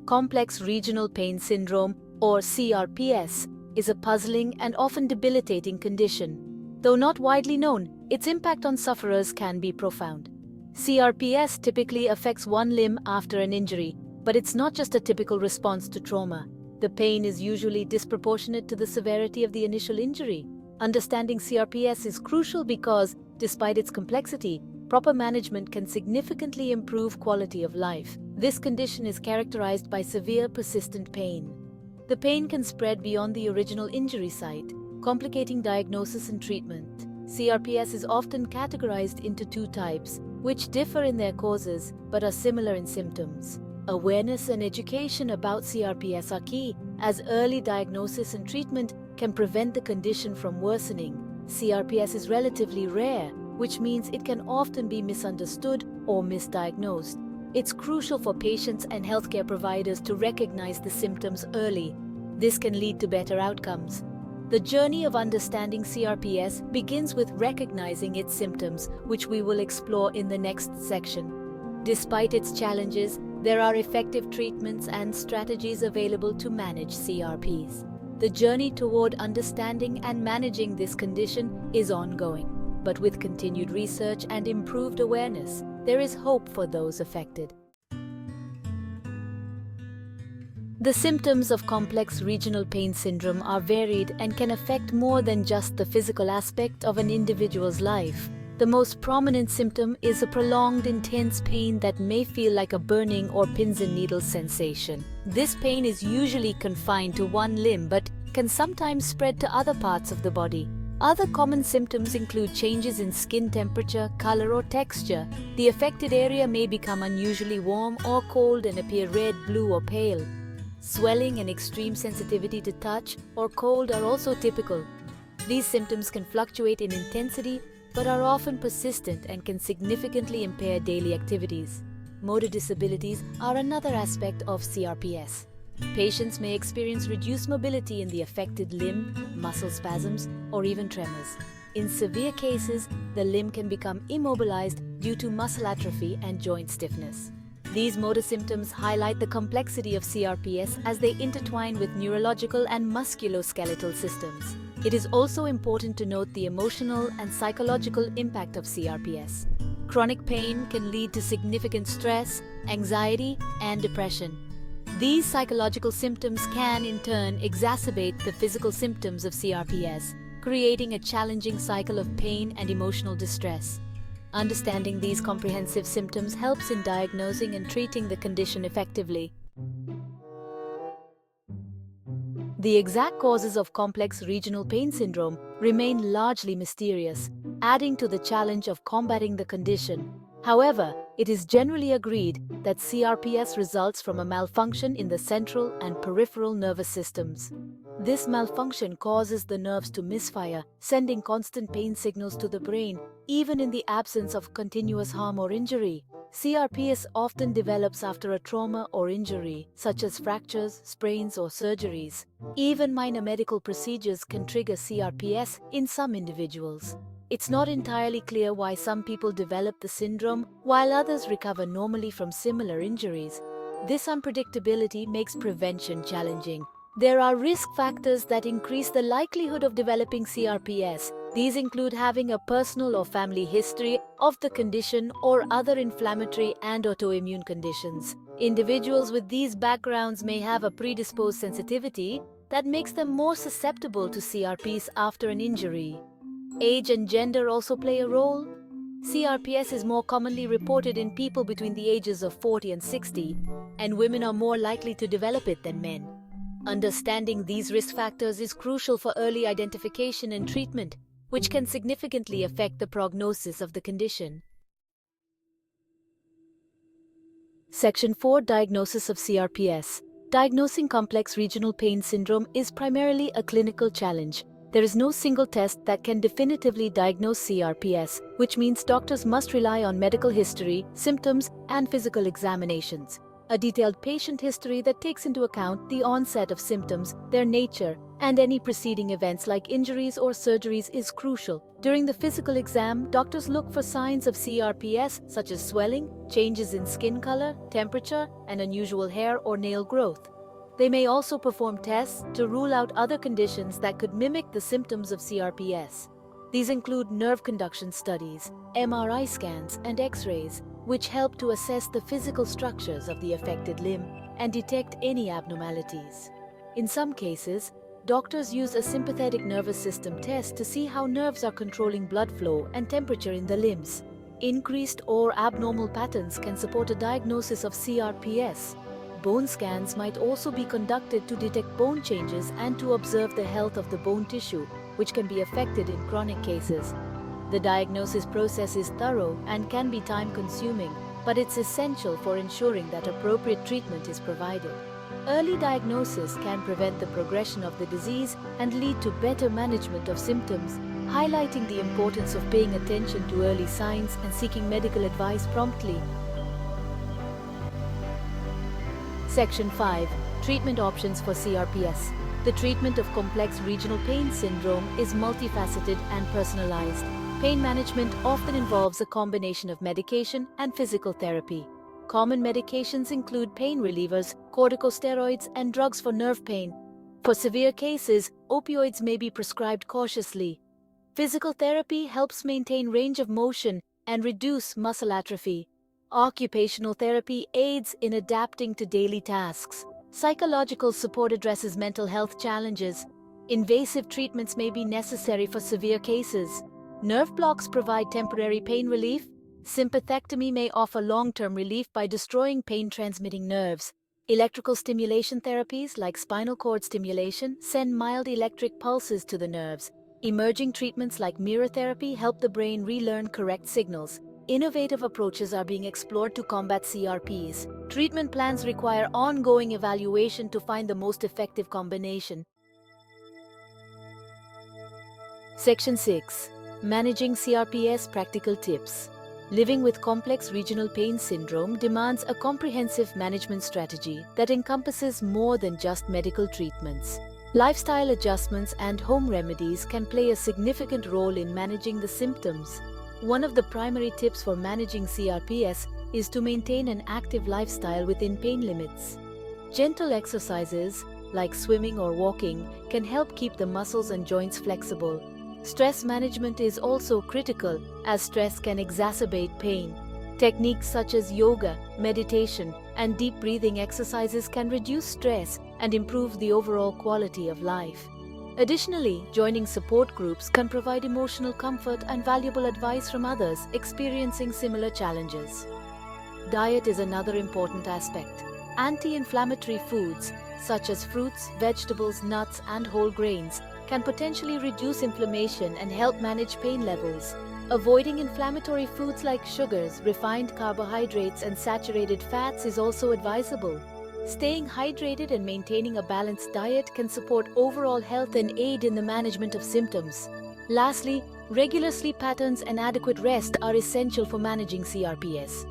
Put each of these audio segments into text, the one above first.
Complex regional pain syndrome, or CRPS, is a puzzling and often debilitating condition. Though not widely known, its impact on sufferers can be profound. CRPS typically affects one limb after an injury, but it's not just a typical response to trauma. The pain is usually disproportionate to the severity of the initial injury. Understanding CRPS is crucial because, despite its complexity, proper management can significantly improve quality of life. This condition is characterized by severe, persistent pain. The pain can spread beyond the original injury site, complicating diagnosis and treatment. CRPS is often categorized into two types, which differ in their causes but are similar in symptoms. Awareness and education about CRPS are key, as early diagnosis and treatment can prevent the condition from worsening. CRPS is relatively rare, which means it can often be misunderstood or misdiagnosed. It's crucial for patients and healthcare providers to recognize the symptoms early. This can lead to better outcomes. The journey of understanding CRPS begins with recognizing its symptoms, which we will explore in the next section. Despite its challenges, there are effective treatments and strategies available to manage CRPS. The journey toward understanding and managing this condition is ongoing, but with continued research and improved awareness, there is hope for those affected. The symptoms of complex regional pain syndrome are varied and can affect more than just the physical aspect of an individual's life. The most prominent symptom is a prolonged, intense pain that may feel like a burning or pins and needles sensation. This pain is usually confined to one limb but can sometimes spread to other parts of the body. Other common symptoms include changes in skin temperature, color, or texture. The affected area may become unusually warm or cold and appear red, blue, or pale. Swelling and extreme sensitivity to touch or cold are also typical. These symptoms can fluctuate in intensity but are often persistent and can significantly impair daily activities. Motor disabilities are another aspect of CRPS. Patients may experience reduced mobility in the affected limb, muscle spasms, or even tremors. In severe cases, the limb can become immobilized due to muscle atrophy and joint stiffness. These motor symptoms highlight the complexity of CRPS as they intertwine with neurological and musculoskeletal systems. It is also important to note the emotional and psychological impact of CRPS. Chronic pain can lead to significant stress, anxiety, and depression. These psychological symptoms can, in turn, exacerbate the physical symptoms of CRPS, creating a challenging cycle of pain and emotional distress. Understanding these comprehensive symptoms helps in diagnosing and treating the condition effectively. The exact causes of complex regional pain syndrome remain largely mysterious, adding to the challenge of combating the condition. However, it is generally agreed that CRPS results from a malfunction in the central and peripheral nervous systems. This malfunction causes the nerves to misfire, sending constant pain signals to the brain, even in the absence of continuous harm or injury. CRPS often develops after a trauma or injury, such as fractures, sprains, or surgeries. Even minor medical procedures can trigger CRPS in some individuals. It's not entirely clear why some people develop the syndrome while others recover normally from similar injuries. This unpredictability makes prevention challenging. There are risk factors that increase the likelihood of developing CRPS. These include having a personal or family history of the condition or other inflammatory and autoimmune conditions. Individuals with these backgrounds may have a predisposed sensitivity that makes them more susceptible to CRPS after an injury. Age and gender also play a role. CRPS is more commonly reported in people between the ages of 40 and 60, and women are more likely to develop it than men. Understanding these risk factors is crucial for early identification and treatment, which can significantly affect the prognosis of the condition. Section 4: Diagnosis of CRPS. Diagnosing complex regional pain syndrome is primarily a clinical challenge. There is no single test that can definitively diagnose CRPS, which means doctors must rely on medical history, symptoms, and physical examinations. A detailed patient history that takes into account the onset of symptoms, their nature, and any preceding events like injuries or surgeries is crucial. During the physical exam, doctors look for signs of CRPS such as swelling, changes in skin color, temperature, and unusual hair or nail growth. They may also perform tests to rule out other conditions that could mimic the symptoms of CRPS. These include nerve conduction studies, MRI scans, and X-rays, which help to assess the physical structures of the affected limb and detect any abnormalities. In some cases, doctors use a sympathetic nervous system test to see how nerves are controlling blood flow and temperature in the limbs. Increased or abnormal patterns can support a diagnosis of CRPS. Bone scans might also be conducted to detect bone changes and to observe the health of the bone tissue, which can be affected in chronic cases. The diagnosis process is thorough and can be time-consuming, but it's essential for ensuring that appropriate treatment is provided. Early diagnosis can prevent the progression of the disease and lead to better management of symptoms, highlighting the importance of paying attention to early signs and seeking medical advice promptly. Section 5. Treatment options for CRPS. The treatment of complex regional pain syndrome is multifaceted and personalized. Pain management often involves a combination of medication and physical therapy. Common medications include pain relievers, corticosteroids, and drugs for nerve pain. For severe cases, opioids may be prescribed cautiously. Physical therapy helps maintain range of motion and reduce muscle atrophy. Occupational therapy aids in adapting to daily tasks. Psychological support addresses mental health challenges. Invasive treatments may be necessary for severe cases. Nerve blocks provide temporary pain relief. Sympathectomy may offer long-term relief by destroying pain-transmitting nerves. Electrical stimulation therapies like spinal cord stimulation send mild electric pulses to the nerves. Emerging treatments like mirror therapy help the brain relearn correct signals. Innovative approaches are being explored to combat CRPs. Treatment plans require ongoing evaluation to find the most effective combination. Section 6. Managing CRPS Practical Tips. Living with complex regional pain syndrome demands a comprehensive management strategy that encompasses more than just medical treatments. Lifestyle adjustments and home remedies can play a significant role in managing the symptoms. One of the primary tips for managing CRPS is to maintain an active lifestyle within pain limits. Gentle exercises, like swimming or walking, can help keep the muscles and joints flexible. Stress management is also critical, as stress can exacerbate pain. Techniques such as yoga, meditation, and deep breathing exercises can reduce stress and improve the overall quality of life. Additionally, joining support groups can provide emotional comfort and valuable advice from others experiencing similar challenges. Diet is another important aspect. Anti-inflammatory foods, such as fruits, vegetables, nuts, and whole grains, can potentially reduce inflammation and help manage pain levels. Avoiding inflammatory foods like sugars, refined carbohydrates, and saturated fats is also advisable. Staying hydrated and maintaining a balanced diet can support overall health and aid in the management of symptoms. Lastly, regular sleep patterns and adequate rest are essential for managing CRPS.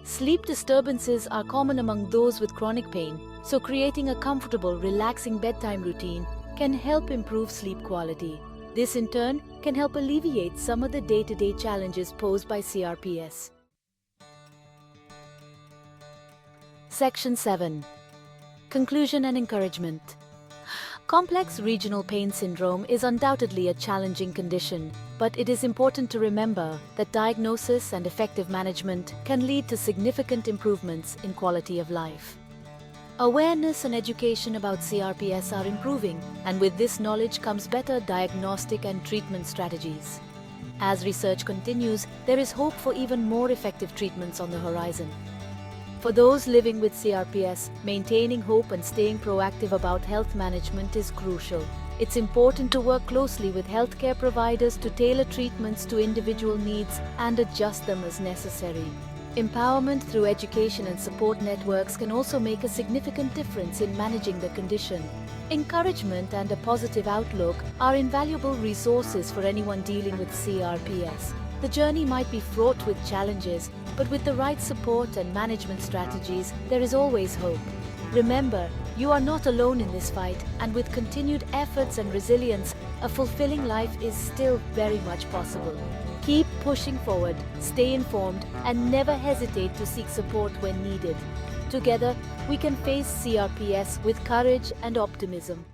Sleep disturbances are common among those with chronic pain, so creating a comfortable, relaxing bedtime routine can help improve sleep quality. This in turn can help alleviate some of the day-to-day challenges posed by CRPS. Section 7. Conclusion and encouragement. Complex regional pain syndrome is undoubtedly a challenging condition, but it is important to remember that diagnosis and effective management can lead to significant improvements in quality of life. Awareness and education about CRPS are improving, and with this knowledge comes better diagnostic and treatment strategies. As research continues, there is hope for even more effective treatments on the horizon. For those living with CRPS, maintaining hope and staying proactive about health management is crucial. It's important to work closely with healthcare providers to tailor treatments to individual needs and adjust them as necessary. Empowerment through education and support networks can also make a significant difference in managing the condition. Encouragement and a positive outlook are invaluable resources for anyone dealing with CRPS. The journey might be fraught with challenges, but with the right support and management strategies, there is always hope. Remember, You are not alone in this fight, and with continued efforts and resilience, a fulfilling life is still very much possible. Keep pushing forward, stay informed, and never hesitate to seek support when needed. Together, we can face CRPS with courage and optimism.